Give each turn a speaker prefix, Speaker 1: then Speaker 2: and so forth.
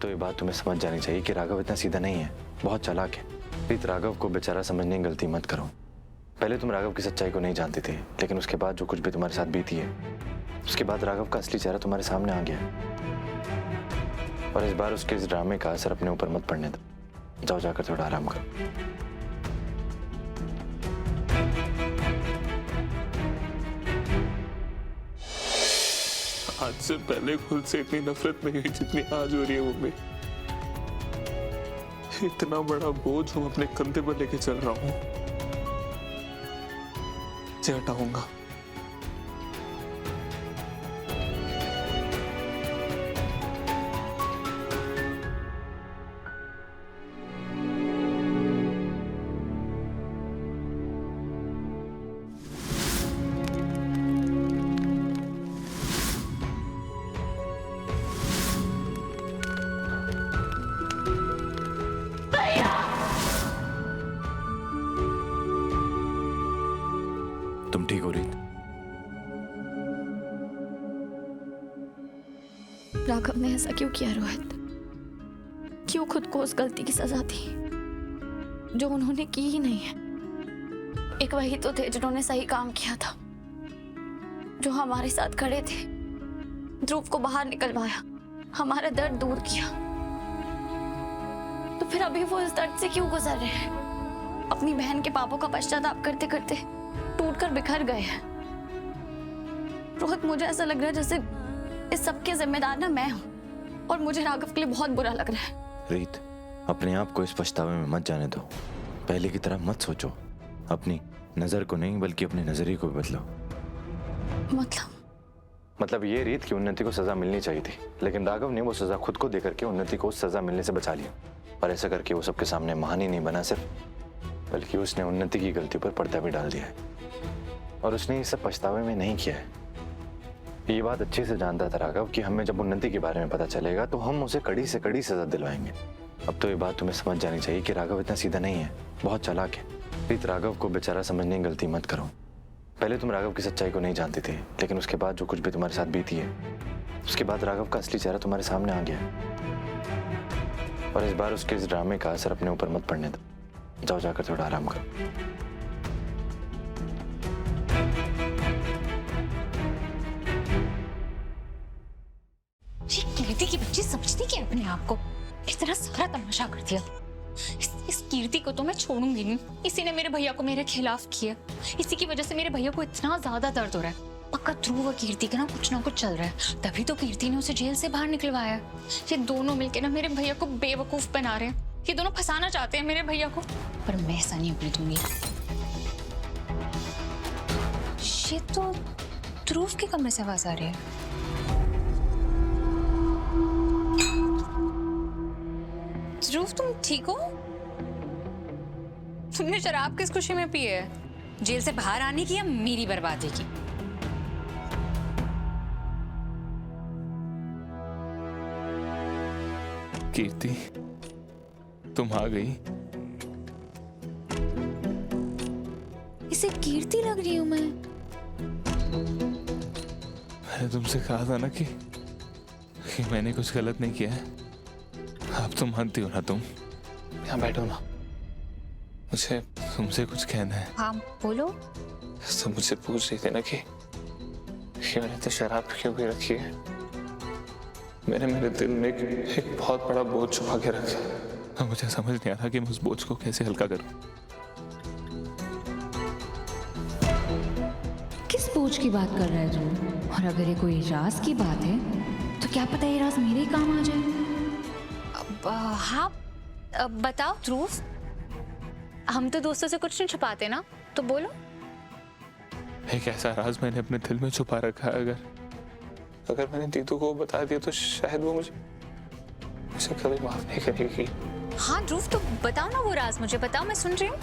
Speaker 1: तो ये बात तुम्हें समझ जानी चाहिए कि राघव इतना सीधा नहीं है, बहुत चालाक है। प्रीत, राघव को बेचारा समझने की गलती मत करो। पहले तुम राघव की सच्चाई को नहीं जानते थे, लेकिन उसके बाद जो कुछ भी तुम्हारे साथ बीती है, उसके बाद राघव का असली चेहरा तुम्हारे सामने आ गया है। और इस बार उसके इस ड्रामे का असर अपने ऊपर मत पड़ने दो। जाओ जाकर थोड़ा आराम करो।
Speaker 2: आज से पहले खुद से इतनी नफरत नहीं हुई जितनी आज हो रही है मुझे। इतना बड़ा बोझ हूं अपने कंधे पर लेके चल रहा हूं, इसे हटाऊंगा।
Speaker 1: तुम ठीक हो रीत?
Speaker 3: राघव ने ऐसा क्यों किया रोहित? क्यों खुद को उस गलती की सजा दी जो उन्होंने की ही नहीं है? एक वही तो थे जिन्होंने सही काम किया था, जो हमारे साथ खड़े थे, ध्रुव को बाहर निकलवाया, हमारा दर्द दूर किया। तो फिर अभी वो इस दर्द से क्यों गुजर रहे हैं? अपनी बहन के पापों का पश्चाताप करते करते टूटकर बिखर गए हैं। रोहित, मुझे ऐसा लग रहा है जैसे इस सब के जिम्मेदार ना मैं हूं, और मुझे राघव के लिए बहुत बुरा लग रहा है।
Speaker 1: रीत, अपने आप को इस पछतावे में मत जाने दो। पहले की तरह मत सोचो। अपनी नजर को नहीं बल्कि अपने नजरिए को भी बदलो। मतलब ये रीत की उन्नति को सजा मिलनी चाहिए थी, लेकिन राघव ने वो सजा खुद को देकर के उन्नति को उस सजा मिलने से बचा लिया। और ऐसा करके वो सबके सामने महान ही नहीं बना सिर्फ, बल्कि उसने उन्नति की गलती पर पर्दा भी डाल दिया है। और उसने ये सब पछतावे में नहीं किया है। ये बात अच्छे से जानता था राघव कि हमें जब उन्नति के बारे में पता चलेगा तो हम उसे कड़ी से कड़ी सजा दिलवाएंगे। अब तो ये बात तुम्हें समझ जानी चाहिए कि राघव इतना सीधा नहीं है, बहुत चालाक है। प्रीत, राघव को बेचारा समझने की गलती मत करो। पहले तुम राघव की सच्चाई को नहीं जानते थे, लेकिन उसके बाद जो कुछ भी तुम्हारे साथ बीती है, उसके बाद राघव का असली चेहरा तुम्हारे सामने आ गया है। और इस बार उसके इस ड्रामे का असर अपने ऊपर मत पड़ने दो। जाओ जाकर थोड़ा आराम करो।
Speaker 4: कीर्ति की बच्ची समझती क्या अपने आप को? इतना सारा तमाशा कर दिया। इस कीर्ति को तो मैं छोड़ूंगी नहीं। इसी ने मेरे भैया को मेरे खिलाफ किया। इसी की वजह से मेरे भैया को इतना ज्यादा दर्द हो रहा है। पक्का ध्रुव और कीर्ति का ना कुछ चल रहा है, तभी तो कीर्ति ने उसे जेल से बाहर निकलवाया। ये दोनों मिलके ना मेरे भैया को बेवकूफ बना रहे हैं। ये दोनों फंसाना चाहते हैं मेरे भैया को, पर मैं ऐसा नहीं होने दूंगी। ये तो ध्रुव के कमरे से आवाज आ रही है। ध्रुव, तुम ठीक हो? तुमने शराब किस खुशी में पी है? जेल से बाहर आने की या मेरी बर्बादी की?
Speaker 2: कीर्ति, तुम आ गई।
Speaker 4: इसे कीर्ति लग रही हूं मैं।
Speaker 2: मैंने तुमसे कहा था ना कि मैंने कुछ गलत नहीं किया है। अब तुम मानती हो ना? तुम यहाँ बैठो ना, मुझे तुमसे कुछ कहना है।
Speaker 4: हाँ बोलो।
Speaker 2: तुम मुझसे पूछ रही थी ना कि मैंने तो शराब क्यों पी रखी है। मैंने मेरे दिल में एक बहुत बड़ा बोझ छुपा के रखा है। अब मुझे समझ नहीं आ रहा कि मैं उस बोझ को कैसे हल्का करूं।
Speaker 5: किस बोझ की बात कर रहा है तू? और अगर ये कोई राज की बात है तो क्या पता ये राज मेरे ही काम आ जाए।
Speaker 4: हाँ बताओ ध्रुव, हम तो दोस्तों से कुछ नहीं छुपाते ना, तो बोलो।
Speaker 2: एक ऐसा राज मैंने अपने दिल में छुपा रखा है। अगर मैंने दीदू को बता दिया तो शायद वो मुझे कभी माफ नहीं करेगी।
Speaker 4: हाँ ध्रुव, तो बताओ ना वो राज, मुझे बताओ, मैं सुन रही हूँ।